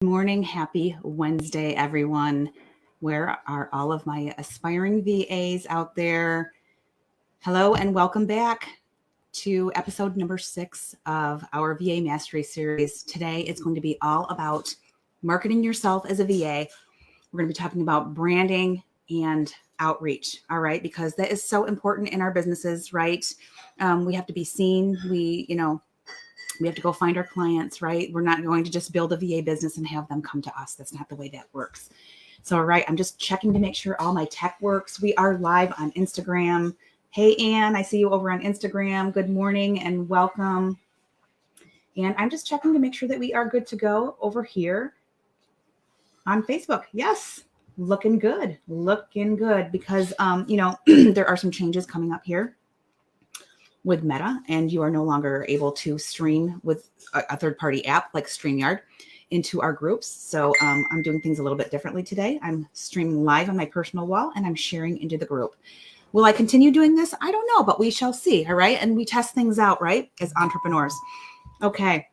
Morning. Happy Wednesday, everyone. Where are all of my aspiring VAs out there? Hello and welcome back to episode number 6 of our VA Mastery Series. Today it's going to be all about marketing yourself as a VA. We're going to be talking about branding and outreach, all right? Because that is so important in our businesses, right? We have to be seen. We have to go find our clients, right? We're not going to just build a VA business and have them come to us. That's not the way that works. So, all right, I'm just checking to make sure all my tech works. We are live on Instagram. Hey, Ann, I see you over on Instagram. Good morning and welcome. And I'm just checking to make sure that we are good to go over here on Facebook. Yes, looking good because, there are some changes coming up here with Meta, and you are no longer able to stream with a third-party app like StreamYard into our groups. So I'm doing things a little bit differently today. I'm streaming live on my personal wall, and I'm sharing into the group. Will I continue doing this? I don't know, but we shall see, all right? And we test things out, right, as entrepreneurs. Okay,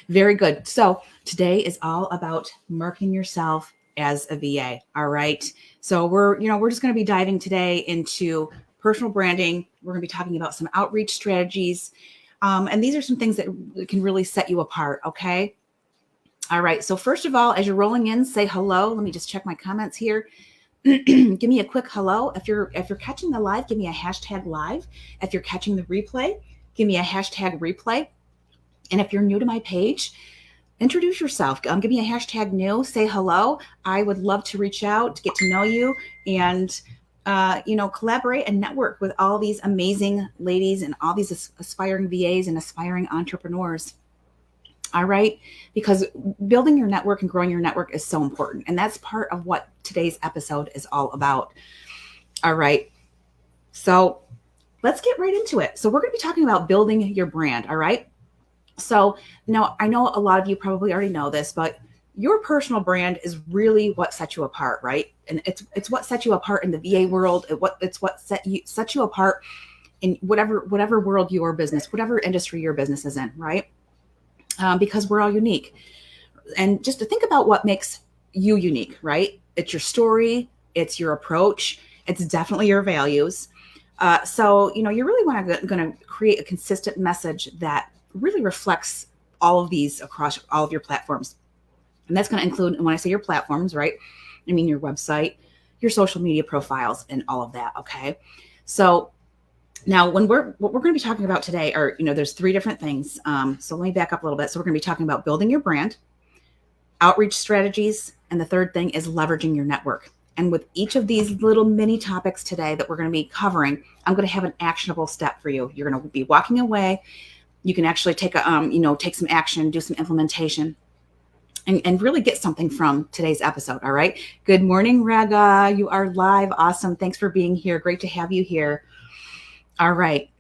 very good. So today is all about marketing yourself as a VA, all right? So we're just going to be diving today into personal branding. We're going to be talking about some outreach strategies. And these are some things that can really set you apart. Okay. All right. So first of all, as you're rolling in, say hello. Let me just check my comments here. Give me a quick hello. If you're catching the live, give me a hashtag live. If you're catching the replay, give me a hashtag replay. And if you're new to my page, introduce yourself. Give me a hashtag new, say hello. I would love to reach out, to get to know you, and collaborate and network with all these amazing ladies and all these aspiring VAs and aspiring entrepreneurs. All right. Because building your network and growing your network is so important. And that's part of what today's episode is all about. All right. So let's get right into it. So we're going to be talking about building your brand. All right. So now I know a lot of you probably already know this, but your personal brand is really what sets you apart, right? And it's what sets you apart in the VA world. It's what sets you apart in whatever world your business, whatever industry your business is in, right? Because we're all unique. And just to think about what makes you unique, right? It's your story, it's your approach, it's definitely your values. So you really want to create a consistent message that really reflects all of these across all of your platforms. And that's going to include, when I say your platforms, right? I mean your website, your social media profiles, and all of that. Okay. So now what we're going to be talking about today are, there's 3 different things. So let me back up a little bit. So we're going to be talking about building your brand, outreach strategies, and the third thing is leveraging your network. And with each of these little mini topics today that we're going to be covering, I'm going to have an actionable step for you. You're going to be walking away. You can actually take some action, do some implementation, and really get something from today's episode. All right. Good morning, Rega. You are live. Awesome. Thanks for being here. Great to have you here. All right.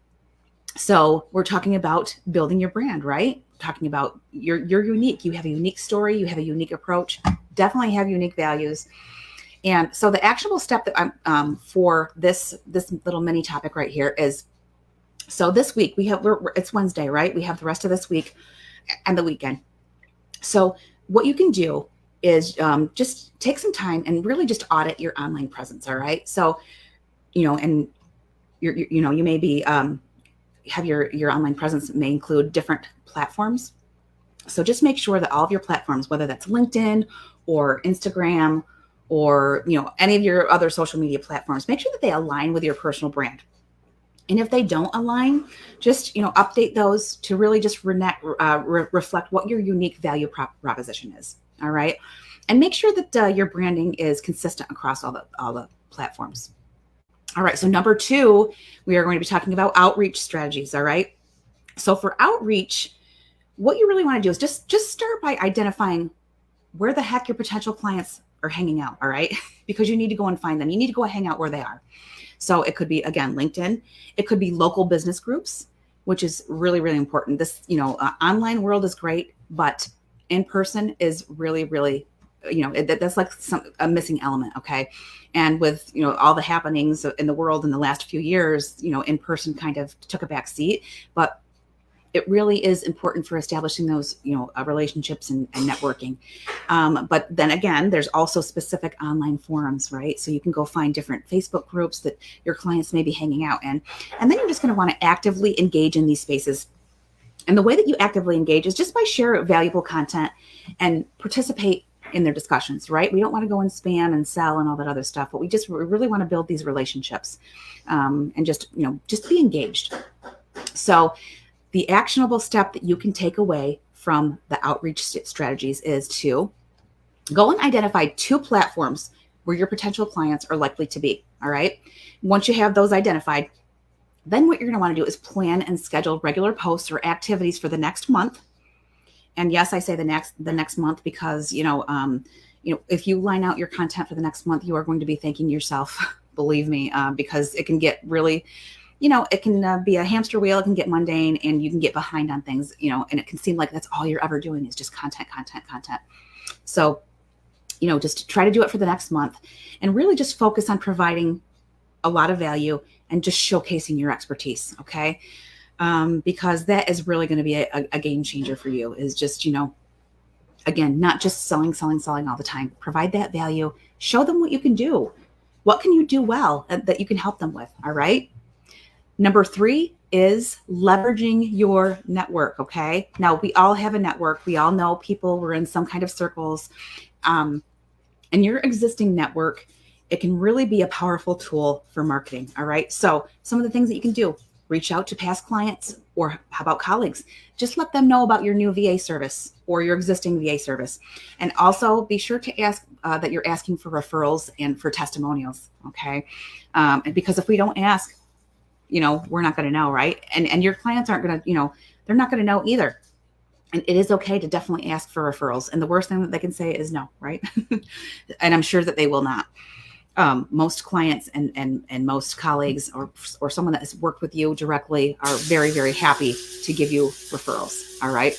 So we're talking about building your brand, right? Talking about you're unique. You have a unique story. You have a unique approach. Definitely have unique values. And so the actionable step that I'm for this little mini topic right here is, so this week it's Wednesday, right? We have the rest of this week and the weekend. So what you can do is just take some time and really just audit your online presence. All right. So, and you may be, have your online presence may include different platforms. So just make sure that all of your platforms, whether that's LinkedIn or Instagram or, any of your other social media platforms, make sure that they align with your personal brand. And if they don't align, just, update those to really just reflect what your unique value proposition is. All right. And make sure that your branding is consistent across all the platforms. All right. So number 2, we are going to be talking about outreach strategies. All right. So for outreach, what you really want to do is just start by identifying where the heck your potential clients are hanging out. All right. Because you need to go and find them. You need to go hang out where they are. So it could be, again, LinkedIn. It could be local business groups, which is really, really important. This, online world is great, but in person is really, really, that's like a missing element. Okay. And with, all the happenings in the world in the last few years, in person kind of took a back seat. But it really is important for establishing those, relationships and networking. But then again, there's also specific online forums, right? So you can go find different Facebook groups that your clients may be hanging out in. And then you're just going to want to actively engage in these spaces. And the way that you actively engage is just by sharing valuable content and participate in their discussions, right? We don't want to go and spam and sell and all that other stuff, but we really want to build these relationships, and just be engaged. So the actionable step that you can take away from the outreach strategies is to go and identify 2 platforms where your potential clients are likely to be. All right. Once you have those identified, then what you're going to want to do is plan and schedule regular posts or activities for the next month. And yes, I say the next month because, if you line out your content for the next month, you are going to be thanking yourself, believe me, because it can get really, it can be a hamster wheel. It can get mundane and you can get behind on things, and it can seem like that's all you're ever doing is just content. So, just try to do it for the next month and really just focus on providing a lot of value and just showcasing your expertise. Okay. Because that is really going to be a game changer for you, is just, again, not just selling all the time. Provide that value, show them what you can do. What can you do well that you can help them with? All right. Number 3 is leveraging your network. Okay. Now we all have a network. We all know people. We're in some kind of circles. And your existing network, it can really be a powerful tool for marketing. All right. So some of the things that you can do: reach out to past clients, or how about colleagues? Just let them know about your new VA service or your existing VA service. And also be sure to ask that you're asking for referrals and for testimonials. Okay. Because if we don't ask, we're not going to know, right? And your clients aren't going to, they're not going to know either. And it is okay to definitely ask for referrals. And the worst thing that they can say is no, right? And I'm sure that they will not. Most clients and most colleagues or someone that has worked with you directly are very, very happy to give you referrals. All right.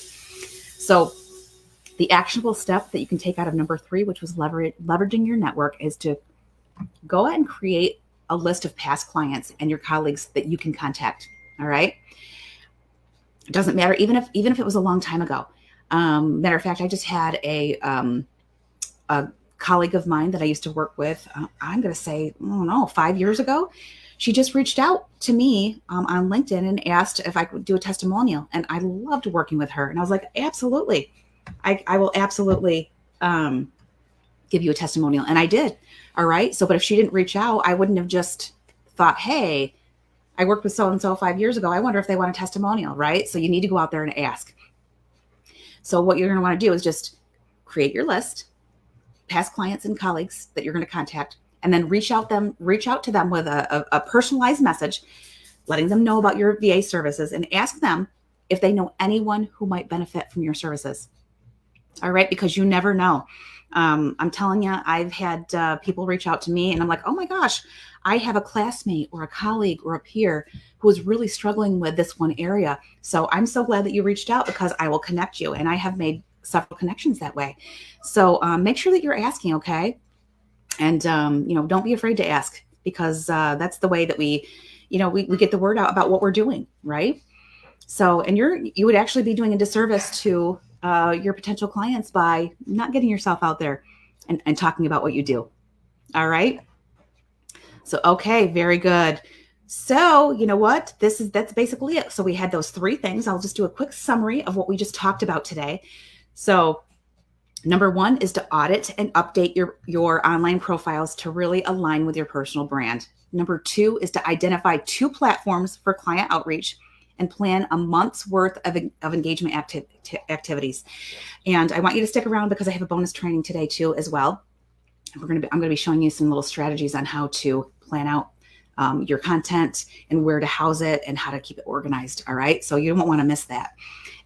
So the actionable step that you can take out of number 3, which was leveraging your network, is to go ahead and create a list of past clients and your colleagues that you can contact. All right. It doesn't matter, even if it was a long time ago. Matter of fact, I just had a colleague of mine that I used to work with. I'm going to say, 5 years ago. She just reached out to me on LinkedIn and asked if I could do a testimonial. And I loved working with her. And I was like, absolutely. I will absolutely give you a testimonial. And I did. All right. So, but if she didn't reach out, I wouldn't have just thought, hey, I worked with so-and-so 5 years ago. I wonder if they want a testimonial, right? So you need to go out there and ask. So what you're going to want to do is just create your list, past clients and colleagues that you're going to contact, and then reach out to them with a personalized message, letting them know about your VA services, and ask them if they know anyone who might benefit from your services. All right. Because you never know. I'm telling you, I've had people reach out to me and I'm like, oh my gosh, I have a classmate or a colleague or a peer who is really struggling with this one area. So I'm so glad that you reached out, because I will connect you. And I have made several connections that way. So make sure that you're asking. Okay. And, don't be afraid to ask, because that's the way that we get the word out about what we're doing. Right. So, and you would actually be doing a disservice to your potential clients by not getting yourself out there and talking about what you do. All right. So, okay, very good. So, you know what? That's basically it. So we had those 3 things. I'll just do a quick summary of what we just talked about today. So number 1 is to audit and update your online profiles to really align with your personal brand. Number 2 is to identify 2 platforms for client outreach and plan a month's worth of engagement activities. And I want you to stick around, because I have a bonus training today too as well. I'm going to be showing you some little strategies on how to plan out your content and where to house it and how to keep it organized. All right. So you won't want to miss that.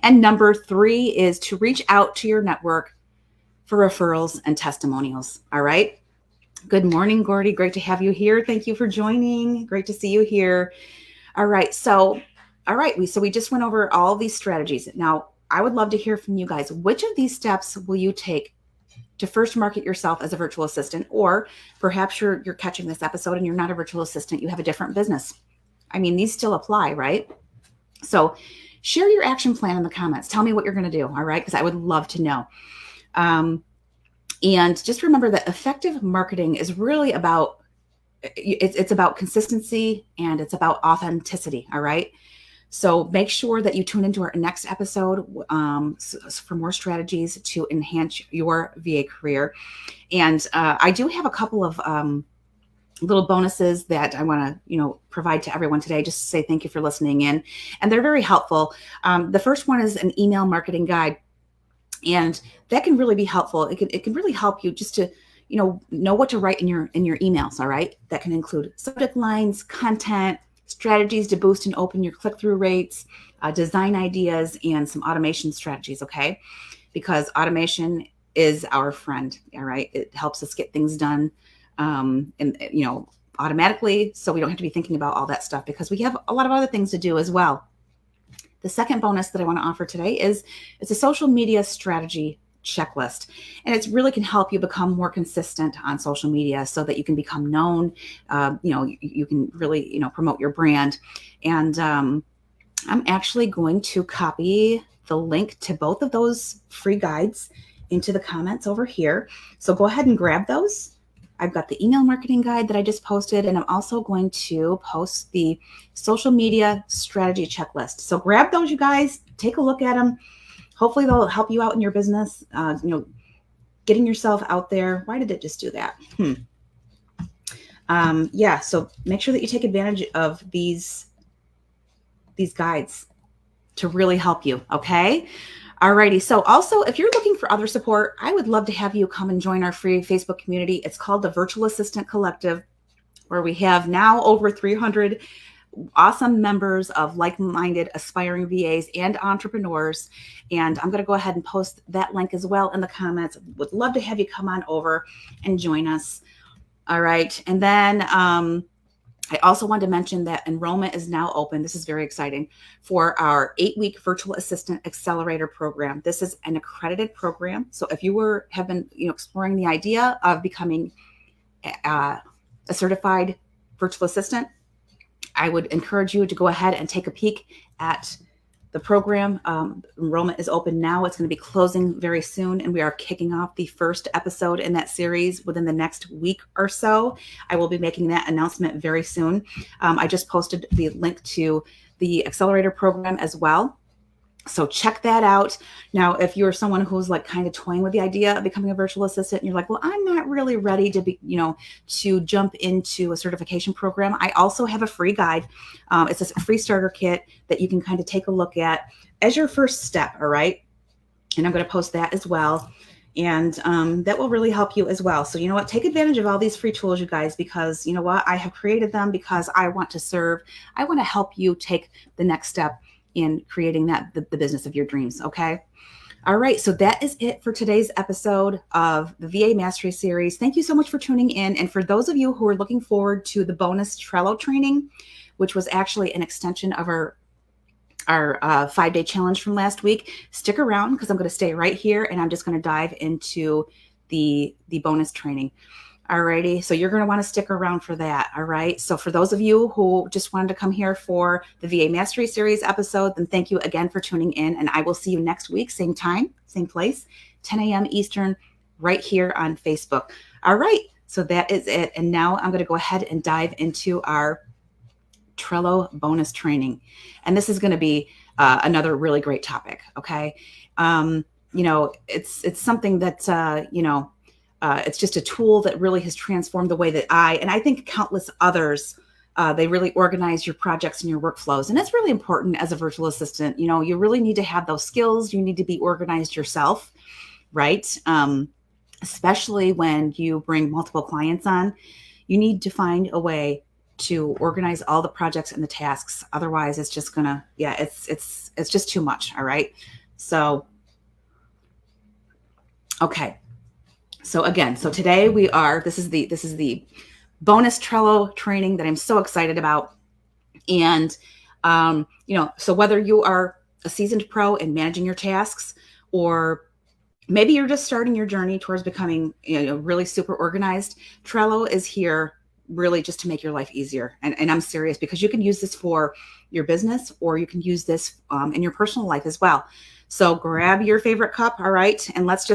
And number 3 is to reach out to your network for referrals and testimonials. All right. Good morning, Gordy. Great to have you here. Thank you for joining. Great to see you here. All right. So we just went over all these strategies. Now, I would love to hear from you guys. Which of these steps will you take to first market yourself as a virtual assistant? Or perhaps you're catching this episode and you're not a virtual assistant. You have a different business. I mean, these still apply, right? So share your action plan in the comments. Tell me what you're going to do. All right. Because I would love to know. And just remember that effective marketing is really about, it's about consistency and it's about authenticity. All right. So make sure that you tune into our next episode for more strategies to enhance your VA career. And I do have a couple of little bonuses that I want to, provide to everyone today, just to say thank you for listening in. And they're very helpful. The first one is an email marketing guide. And that can really be helpful. It can really help you just to, know what to write in your emails. All right. That can include subject lines, content, strategies to boost and open your click-through rates, design ideas, and some automation strategies. Okay. Because automation is our friend. All right. It helps us get things done automatically. So we don't have to be thinking about all that stuff because we have a lot of other things to do as well. The second bonus that I want to offer today is it's a social media strategy checklist. And it really can help you become more consistent on social media so that you can become known. You can really, promote your brand. And I'm actually going to copy the link to both of those free guides into the comments over here. So go ahead and grab those. I've got the email marketing guide that I just posted, and I'm also going to post the social media strategy checklist. So grab those, you guys, take a look at them. Hopefully they'll help you out in your business, getting yourself out there. Why did it just do that? So make sure that you take advantage of these guides to really help you, okay? Alrighty. So also, if you're looking for other support, I would love to have you come and join our free Facebook community. It's called the Virtual Assistant Collective, where we have now over 300 awesome members of like-minded aspiring VAs and entrepreneurs. And I'm going to go ahead and post that link as well in the comments. Would love to have you come on over and join us. All right. And then I also want to mention that enrollment is now open. This is very exciting for our 8-week virtual assistant accelerator program. This is an accredited program. So if you have been exploring the idea of becoming a certified virtual assistant, I would encourage you to go ahead and take a peek at the program. Enrollment is open now. It's going to be closing very soon, and we are kicking off the first episode in that series within the next week or so. I will be making that announcement very soon. I just posted the link to the accelerator program as well. So check that out. Now, if you're someone who's like kind of toying with the idea of becoming a virtual assistant, and you're like, well, I'm not really ready to be, to jump into a certification program, I also have a free guide. It's a free starter kit that you can kind of take a look at as your first step. All right. And I'm going to post that as well. And that will really help you as well. So you know what? Take advantage of all these free tools, you guys, because you know what? I have created them because I want to serve. I want to help you take the next step in creating the business of your dreams. Okay. All right. So that is it for today's episode of the VA Mastery Series. Thank you so much for tuning in. And for those of you who are looking forward to the bonus Trello training, which was actually an extension of our 5-day challenge from last week, stick around because I'm going to stay right here and I'm just going to dive into the bonus training. Alrighty, so you're going to want to stick around for that. All right. So for those of you who just wanted to come here for the VA Mastery Series episode, then thank you again for tuning in. And I will see you next week, same time, same place, 10 a.m. Eastern, right here on Facebook. All right. So that is it. And now I'm going to go ahead and dive into our Trello bonus training. And this is going to be another really great topic. Okay. It's something that, it's just a tool that really has transformed the way that I think countless others, they really organize your projects and your workflows. And it's really important as a virtual assistant. You really need to have those skills. You need to be organized yourself, right? Especially when you bring multiple clients on, you need to find a way to organize all the projects and the tasks. Otherwise, it's just gonna, it's just too much. All right. So, okay. So again, today this is the bonus Trello training that I'm so excited about. And, so whether you are a seasoned pro in managing your tasks, or maybe you're just starting your journey towards becoming, really super organized, Trello is here really just to make your life easier. And I'm serious, because you can use this for your business, or you can use this in your personal life as well. So grab your favorite cup, all right? And let's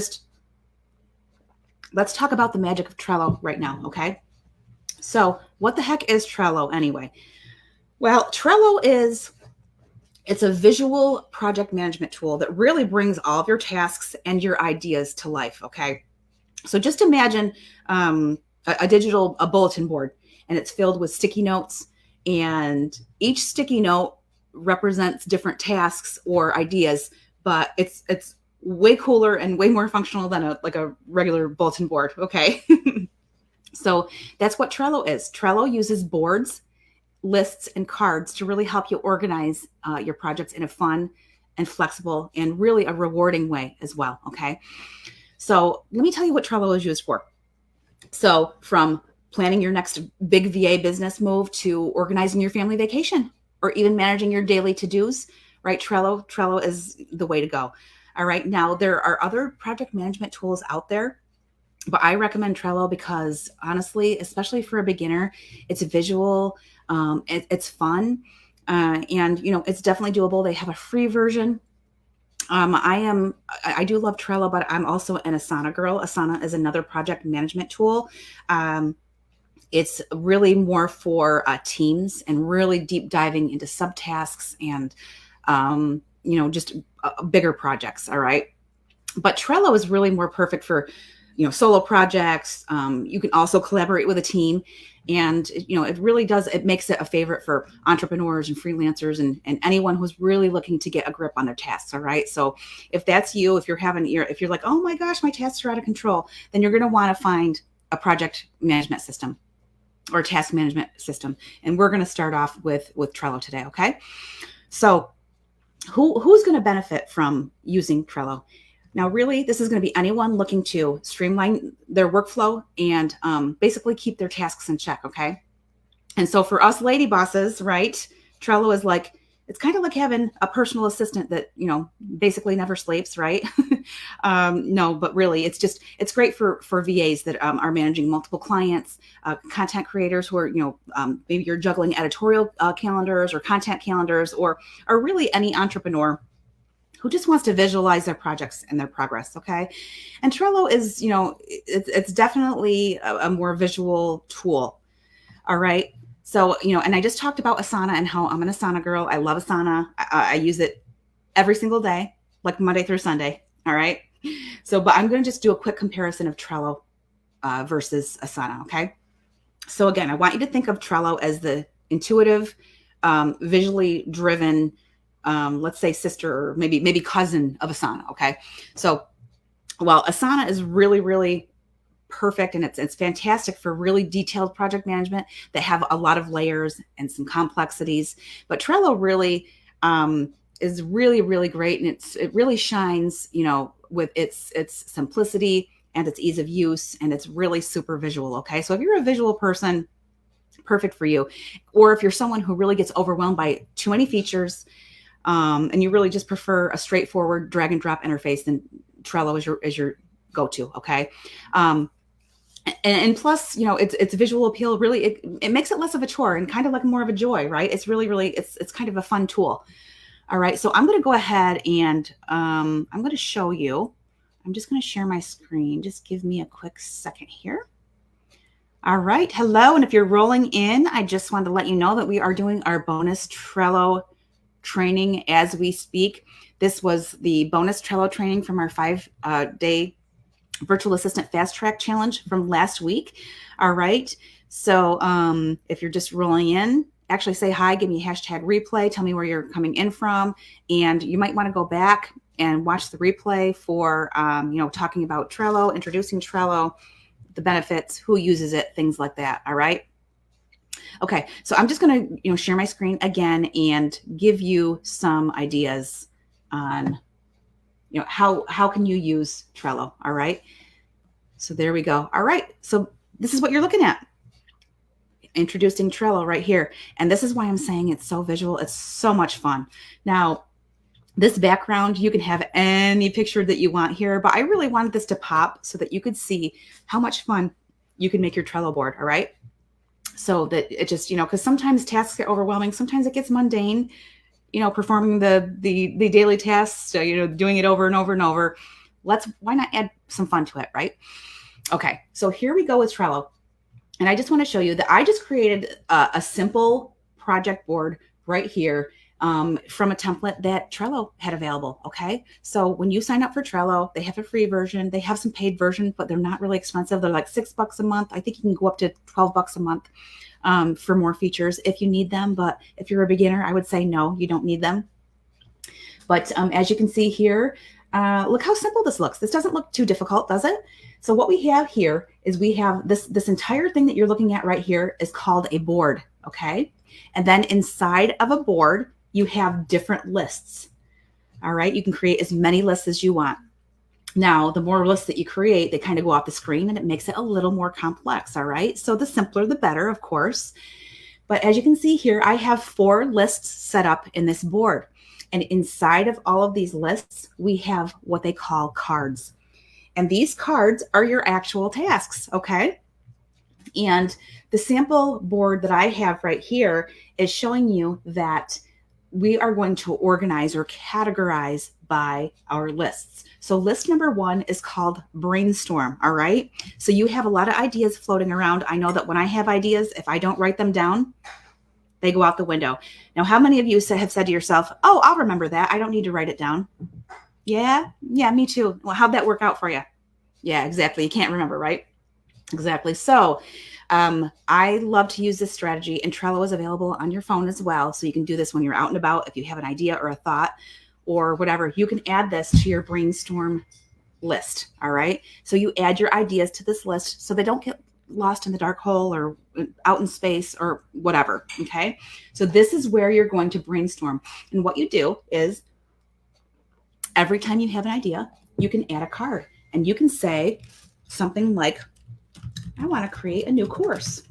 talk about the magic of Trello right now, okay? So what the heck is Trello anyway? Well, it's a visual project management tool that really brings all of your tasks and your ideas to life, okay? So just imagine a bulletin board, and it's filled with sticky notes, and each sticky note represents different tasks or ideas, but it's way cooler and way more functional than a regular bulletin board, okay? So that's what Trello is. Trello uses boards, lists, and cards to really help you organize your projects in a fun and flexible and really a rewarding way as well, okay? So let me tell you what Trello is used for. So from planning your next big VA business move to organizing your family vacation, or even managing your daily to-dos, right? Trello is the way to go. All right. Now, there are other project management tools out there, but I recommend Trello because honestly, especially for a beginner, it's visual, it's fun, and it's definitely doable. They have a free version. I do love Trello, but I'm also an Asana girl. Asana is another project management tool. It's really more for teams and really deep diving into subtasks and, just bigger projects. All right. But Trello is really more perfect for, solo projects. You can also collaborate with a team, and it makes it a favorite for entrepreneurs and freelancers and anyone who's really looking to get a grip on their tasks. All right. So if that's you, if you're like, oh my gosh, my tasks are out of control, then you're going to want to find a project management system or task management system. And we're going to start off with Trello today. Okay. So who's going to benefit from using Trello? Now, really, this is going to be anyone looking to streamline their workflow and basically keep their tasks in check, okay? And so for us lady bosses, right, Trello is it's kind of like having a personal assistant that, basically never sleeps, right? No, but really, it's great for VAs that are managing multiple clients, content creators who are, maybe you're juggling editorial calendars or content calendars, or really any entrepreneur who just wants to visualize their projects and their progress, okay? And Trello is, it's definitely a more visual tool, all right? So, and I just talked about Asana and how I'm an Asana girl. I love Asana. I use it every single day, like Monday through Sunday, all right? So, but I'm going to just do a quick comparison of Trello versus Asana, okay? So again, I want you to think of Trello as the intuitive, visually driven, let's say sister or maybe cousin of Asana. Okay. So while Asana is really, really perfect and it's fantastic for really detailed project management that have a lot of layers and some complexities, but Trello really is really, really great. And it really shines, with its simplicity and its ease of use, and it's really super visual. Okay. So if you're a visual person, perfect for you. Or if you're someone who really gets overwhelmed by too many features, and you really just prefer a straightforward drag and drop interface, then Trello is your go-to. Okay. And plus, its visual appeal really, it makes it less of a chore and kind of like more of a joy, right? It's really, really, it's kind of a fun tool. All right. So I'm going to go ahead and, I'm going to show you, I'm just going to share my screen. Just give me a quick second here. All right. Hello. And if you're rolling in, I just wanted to let you know that we are doing our bonus Trello training as we speak. This was the bonus Trello training from our 5-day virtual assistant fast track challenge from last week. All right. So if you're just rolling in, actually say hi, give me a hashtag replay, tell me where you're coming in from. And you might want to go back and watch the replay for, talking about Trello, introducing Trello, the benefits, who uses it, things like that. All right. Okay, so I'm just going to, share my screen again and give you some ideas on, how can you use Trello. All right. So there we go. All right. So this is what you're looking at. Introducing Trello right here. And this is why I'm saying it's so visual. It's so much fun. Now, this background, you can have any picture that you want here, but I really wanted this to pop so that you could see how much fun you can make your Trello board. All right. so that it just, because sometimes tasks get overwhelming. Sometimes it gets mundane, performing the daily tasks, doing it over and over and over. Why not add some fun to it, right? Okay, so here we go with Trello. And I just want to show you that I just created a simple project board right here from a template that Trello had available. Okay. So when you sign up for Trello, they have a free version. They have some paid versions, but they're not really expensive. They're like $6 a month. I think you can go up to $12 a month for more features if you need them. But if you're a beginner, I would say no, you don't need them. But as you can see here, look how simple this looks. This doesn't look too difficult, does it? So what we have here is we have this entire thing that you're looking at right here is called a board, okay? And then inside of a board, you have different lists, all right? You can create as many lists as you want. Now, the more lists that you create, they kind of go off the screen and it makes it a little more complex, all right? So the simpler, the better, of course. But as you can see here, I have 4 lists set up in this board. And inside of all of these lists, we have what they call cards. And these cards are your actual tasks, okay? And the sample board that I have right here is showing you that we are going to organize or categorize by our lists. So list number 1 is called brainstorm, all right? So you have a lot of ideas floating around. I know that when I have ideas, if I don't write them down, they go out the window. Now, how many of you have said to yourself, oh, I'll remember that. I don't need to write it down. Yeah, me too. Well, how'd that work out for you? Yeah, exactly. You can't remember, right? Exactly. So I love to use this strategy, and Trello is available on your phone as well. So you can do this when you're out and about. If you have an idea or a thought or whatever, you can add this to your brainstorm list. All right. So you add your ideas to this list so they don't get lost in the dark hole or out in space or whatever. Okay. So this is where you're going to brainstorm. And what you do is every time you have an idea, you can add a card and you can say something like, I want to create a new course.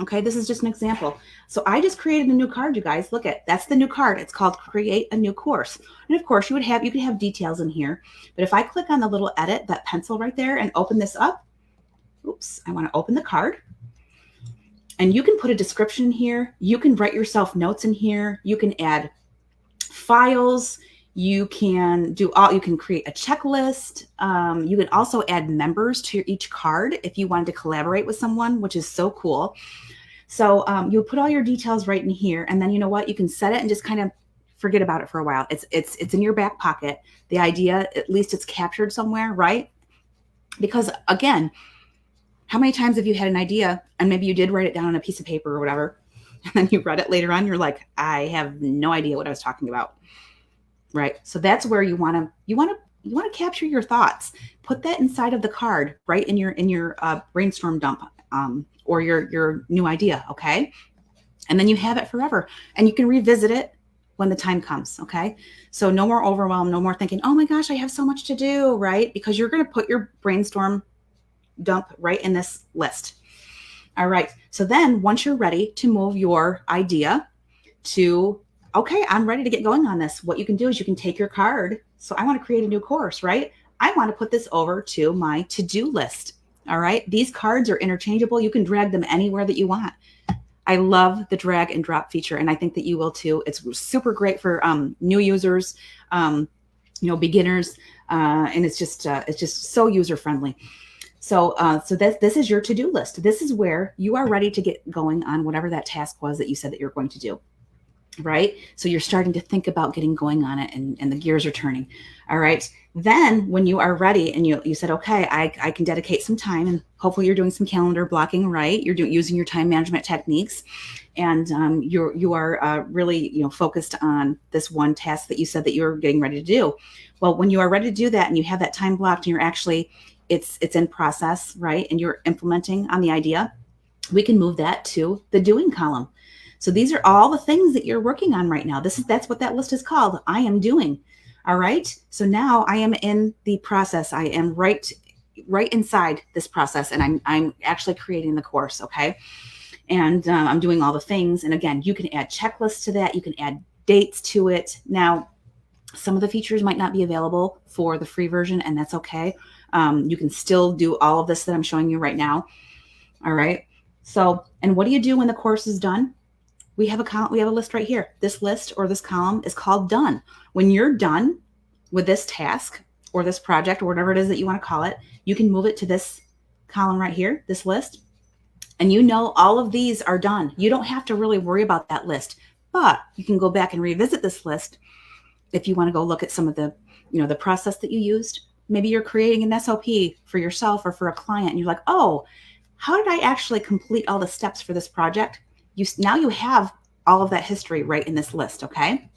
Okay, this is just an example. So I just created a new card, you guys. Look at that's the new card. It's called Create a New Course. And of course, you could have details in here. But if I click on the little edit, that pencil right there, and open this up, oops, I want to open the card. And you can put a description in here. You can write yourself notes in here. You can add files. You can create a checklist. You can also add members to each card if you wanted to collaborate with someone, which is so cool. So you put all your details right in here, and then you know what? You can set it and just kind of forget about it for a while. It's in your back pocket. The idea, at least it's captured somewhere, right? Because again, how many times have you had an idea and maybe you did write it down on a piece of paper or whatever, and then you read it later on, you're like, I have no idea what I was talking about. Right. So that's where you want to capture your thoughts. Put that inside of the card, right in your brainstorm dump or your new idea. OK. And then you have it forever and you can revisit it when the time comes. OK. So no more overwhelm, no more thinking, oh, my gosh, I have so much to do. Right. Because you're going to put your brainstorm dump right in this list. All right. So then once you're ready to move your idea to okay, I'm ready to get going on this. What you can do is you can take your card. So I want to create a new course, right? I want to put this over to my to-do list. All right. These cards are interchangeable. You can drag them anywhere that you want. I love the drag and drop feature, and I think that you will too. It's super great for new users, beginners, and it's just so user friendly. So this is your to-do list. This is where you are ready to get going on whatever that task was that you said that you're going to do. Right? So you're starting to think about getting going on it and the gears are turning. All right. Then when you are ready and you said, okay, I can dedicate some time, and hopefully you're doing some calendar blocking, right? You're using your time management techniques, and you are really, focused on this one task that you said that you're getting ready to do. Well, when you are ready to do that and you have that time blocked and you're actually, it's in process, right? And you're implementing on the idea, we can move that to the doing column. So these are all the things that you're working on right now. That's what that list is called. I am doing. All right. So now I am in the process. I am right inside this process, and I'm actually creating the course. Okay. And I'm doing all the things. And again, you can add checklists to that. You can add dates to it. Now, some of the features might not be available for the free version, and that's okay. You can still do all of this that I'm showing you right now. All right. So, and what do you do when the course is done? We have a list right here. This list or this column is called done. When you're done with this task or this project or whatever it is that you want to call it, you can move it to this column right here, this list. And you know all of these are done. You don't have to really worry about that list, but you can go back and revisit this list if you want to go look at some of the, the process that you used. Maybe you're creating an SOP for yourself or for a client and you're like, oh, how did I actually complete all the steps for this project? Now you have all of that history right in this list, okay?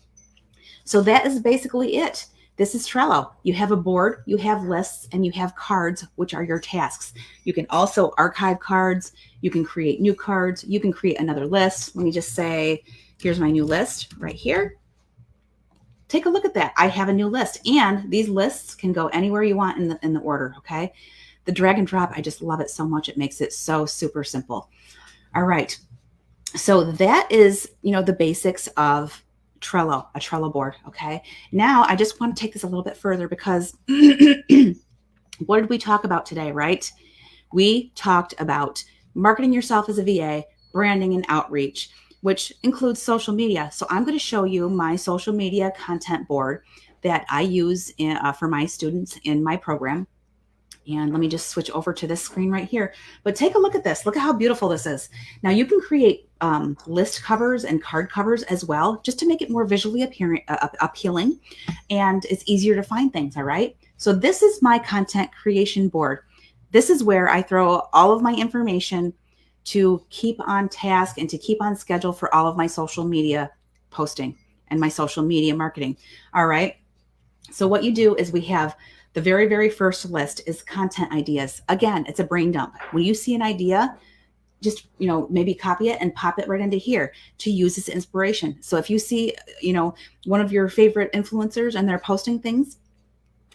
So that is basically it. This is Trello. You have a board, you have lists, and you have cards, which are your tasks. You can also archive cards. You can create new cards. You can create another list. Let me just say, here's my new list right here. Take a look at that. I have a new list, and these lists can go anywhere you want in the order, okay? The drag and drop, I just love it so much. It makes it so super simple. All right. So that is, the basics of Trello, a Trello board. Okay. Now I just want to take this a little bit further because what did we talk about today, right? We talked about marketing yourself as a VA, branding and outreach, which includes social media. So I'm going to show you my social media content board that I use for my students in my program. And let me just switch over to this screen right here. But take a look at this. Look at how beautiful this is. Now you can create list covers and card covers as well, just to make it more visually appealing, and it's easier to find things. All right. So this is my content creation board. This is where I throw all of my information to keep on task and to keep on schedule for all of my social media posting and my social media marketing. All right. So what you do is we have the very, very first list is content ideas. Again, it's a brain dump. When you see an idea, just, maybe copy it and pop it right into here to use as inspiration. So if you see, one of your favorite influencers and they're posting things,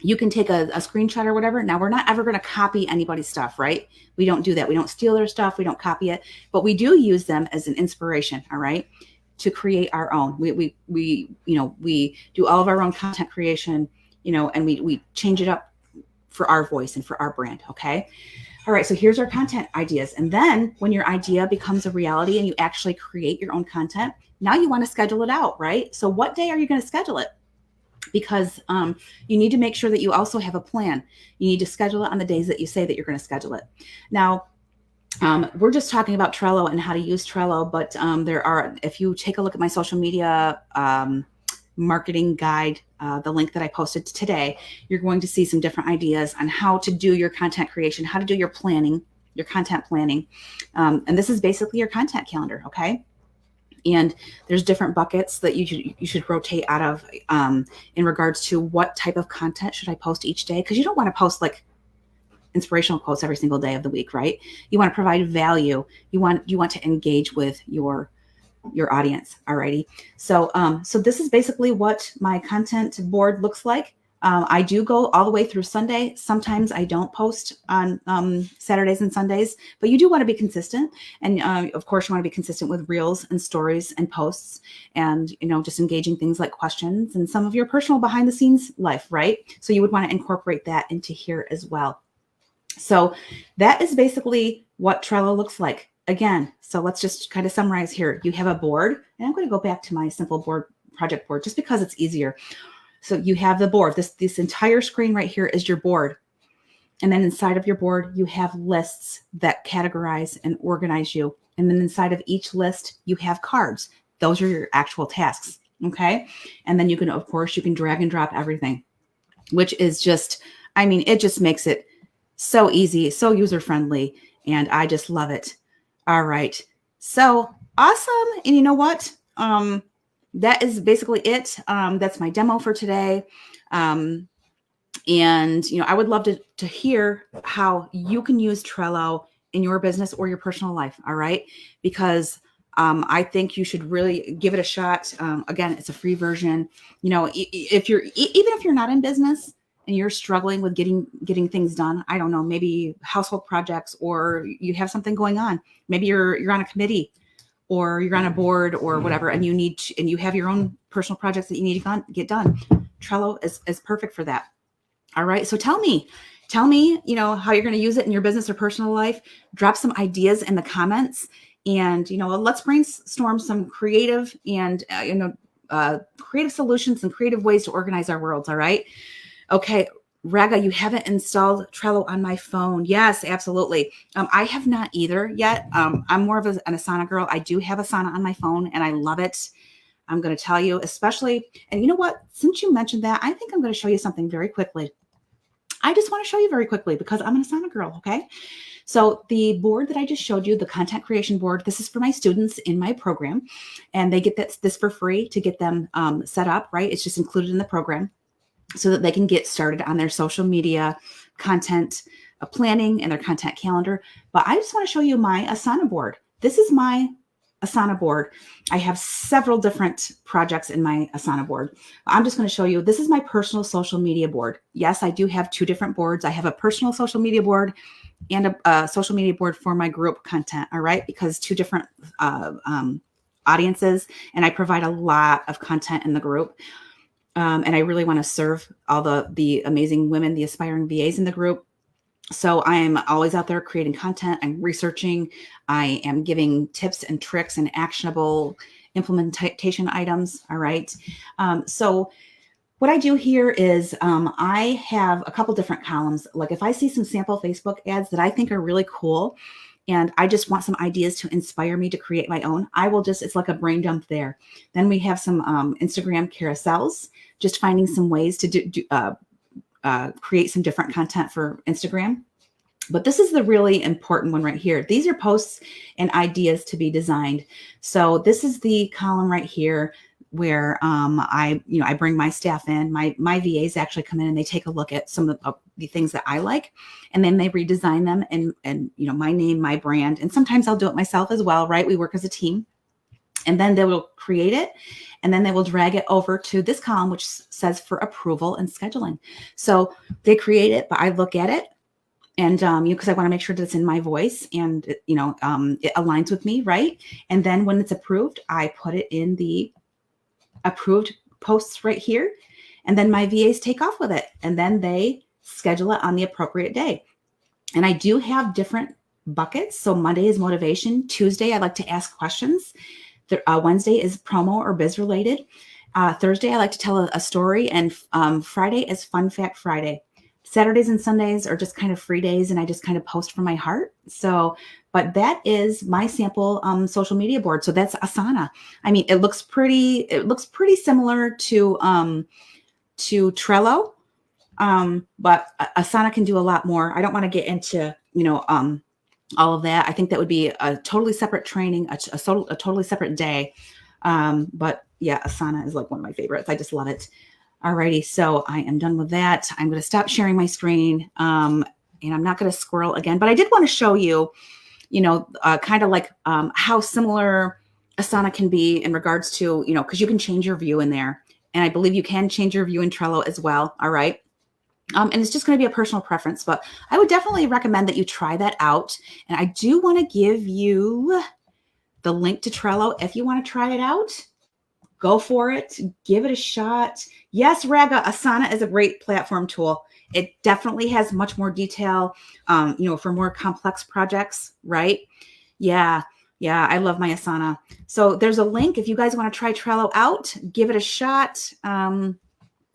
you can take a screenshot or whatever. Now, we're not ever going to copy anybody's stuff, right? We don't do that. We don't steal their stuff. We don't copy it, but we do use them as an inspiration. All right. To create our own. We do all of our own content creation, and we change it up for our voice and for our brand. Okay. All right. So here's our content ideas. And then when your idea becomes a reality and you actually create your own content, now you want to schedule it out, right? So what day are you going to schedule it? Because you need to make sure that you also have a plan. You need to schedule it on the days that you say that you're going to schedule it. Now, we're just talking about Trello and how to use Trello, but if you take a look at my social media marketing guide, the link that I posted today, you're going to see some different ideas on how to do your content creation, how to do your planning, your content planning. And this is basically your content calendar. Okay. And there's different buckets that you should rotate out of in regards to what type of content should I post each day. Cause you don't want to post like inspirational quotes every single day of the week, right? You want to provide value. You want to engage with your audience. Alrighty. So this is basically what my content board looks like. I do go all the way through Sunday. Sometimes I don't post on Saturdays and Sundays, but you do want to be consistent. And of course you want to be consistent with reels and stories and posts and, just engaging things like questions and some of your personal behind the scenes life, right? So you would want to incorporate that into here as well. So that is basically what Trello looks like. Again, so let's just kind of summarize here. You have a board, and I'm going to go back to my simple board project board just because it's easier. So you have the board. This entire screen right here is your board. And then inside of your board, you have lists that categorize and organize you. And then inside of each list, you have cards. Those are your actual tasks. Okay. And then you can drag and drop everything, which is just, it just makes it so easy, so user-friendly. And I just love it. All right. So awesome. And you know what? That is basically it. That's my demo for today. And, I would love to hear how you can use Trello in your business or your personal life. All right. Because I think you should really give it a shot. Again, it's a free version. Even if you're not in business and you're struggling with getting things done, I don't know, maybe household projects, or you have something going on. Maybe you're on a committee or you're on a board or whatever, and you have your own personal projects that you need to get done. Trello is perfect for that. All right. So tell me Tell me, how you're going to use it in your business or personal life. Drop some ideas in the comments, and, let's brainstorm some creative and, creative solutions and creative ways to organize our worlds. All right. Okay. Raga, you haven't installed Trello on my phone. Yes, absolutely. I have not either yet. I'm more of an Asana girl. I do have Asana on my phone and I love it. I'm going to tell you, especially, and you know what, since you mentioned that, I think I'm going to show you something very quickly. I just want to show you very quickly because I'm an Asana girl. Okay. So the board that I just showed you, the content creation board, this is for my students in my program, and they get this for free to get them set up, right? It's just included in the program so that they can get started on their social media content planning and their content calendar. But I just want to show you my Asana board. This is my Asana board. I have several different projects in my Asana board. I'm just going to show you, this is my personal social media board. Yes, I do have two different boards. I have a personal social media board and a social media board for my group content. All right. Because two different audiences, and I provide a lot of content in the group. And I really want to serve all the amazing women, the aspiring VAs in the group. So I am always out there creating content. I'm researching. I am giving tips and tricks and actionable implementation items. All right. So what I do here is I have a couple different columns. Like if I see some sample Facebook ads that I think are really cool, and I just want some ideas to inspire me to create my own, it's like a brain dump there. Then we have some Instagram carousels, just finding some ways to create some different content for Instagram. But this is the really important one right here. These are posts and ideas to be designed. So this is the column right here where I bring my staff in. My VAs actually come in and they take a look at some of the things that I like, and then they redesign them and my name, my brand, and sometimes I'll do it myself as well, right? We work as a team. And then they will create it, and then they will drag it over to this column, which says for approval and scheduling. So they create it, but I look at it, and because I want to make sure that it's in my voice and it aligns with me, right? And then when it's approved, I put it in the approved posts right here, and then my VAs take off with it, and then they schedule it on the appropriate day. And I do have different buckets. So Monday is motivation. Tuesday, I like to ask questions. Wednesday is promo or biz related. Thursday, I like to tell a story. And Friday is Fun Fact Friday. Saturdays and Sundays are just kind of free days, and I just kind of post from my heart. So, but that is my sample social media board. So that's Asana. I mean, it looks pretty similar to Trello, but Asana can do a lot more. I don't want to get into all of that. I think that would be a totally separate training, a totally separate day. But yeah, Asana is like one of my favorites. I just love it. Alrighty, so I am done with that. I'm going to stop sharing my screen, and I'm not going to scroll again. But I did want to show you, kind of like how similar Asana can be in regards to, because you can change your view in there, and I believe you can change your view in Trello as well. All right. And it's just going to be a personal preference, but I would definitely recommend that you try that out. And I do want to give you the link to Trello. If you want to try it out, go for it. Give it a shot. Yes, Raga, Asana is a great platform tool. It definitely has much more detail, for more complex projects, right? Yeah, I love my Asana. So there's a link. If you guys want to try Trello out, give it a shot.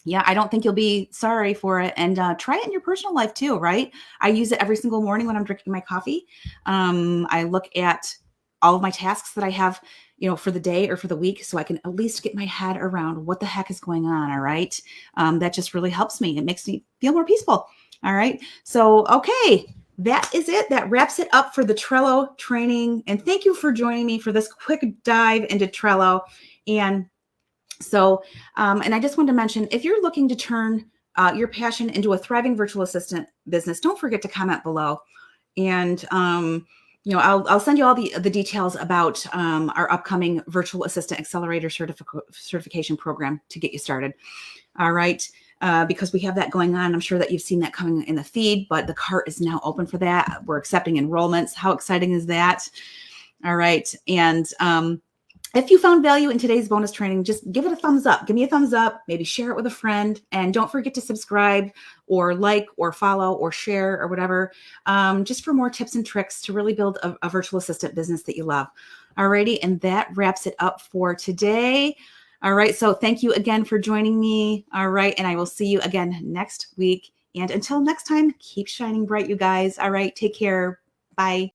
Yeah, I don't think you'll be sorry for it. And try it in your personal life too, right? I use it every single morning when I'm drinking my coffee. I look at all of my tasks that I have, for the day or for the week, so I can at least get my head around what the heck is going on. All right. That just really helps me. It makes me feel more peaceful. All right. So, okay. That is it. That wraps it up for the Trello training. And thank you for joining me for this quick dive into Trello. And so, and I just wanted to mention, if you're looking to turn your passion into a thriving virtual assistant business, don't forget to comment below. And, I'll send you all the details about our upcoming Virtual Assistant Accelerator certification program to get you started. All right. Because we have that going on. I'm sure that you've seen that coming in the feed, but the cart is now open for that. We're accepting enrollments. How exciting is that? All right. And if you found value in today's bonus training, just give it a thumbs up. Give me a thumbs up, maybe share it with a friend, and don't forget to subscribe or like or follow or share or whatever, just for more tips and tricks to really build a virtual assistant business that you love. Alrighty, and that wraps it up for today. All right, so thank you again for joining me. All right, and I will see you again next week. And until next time, keep shining bright, you guys. All right, take care. Bye.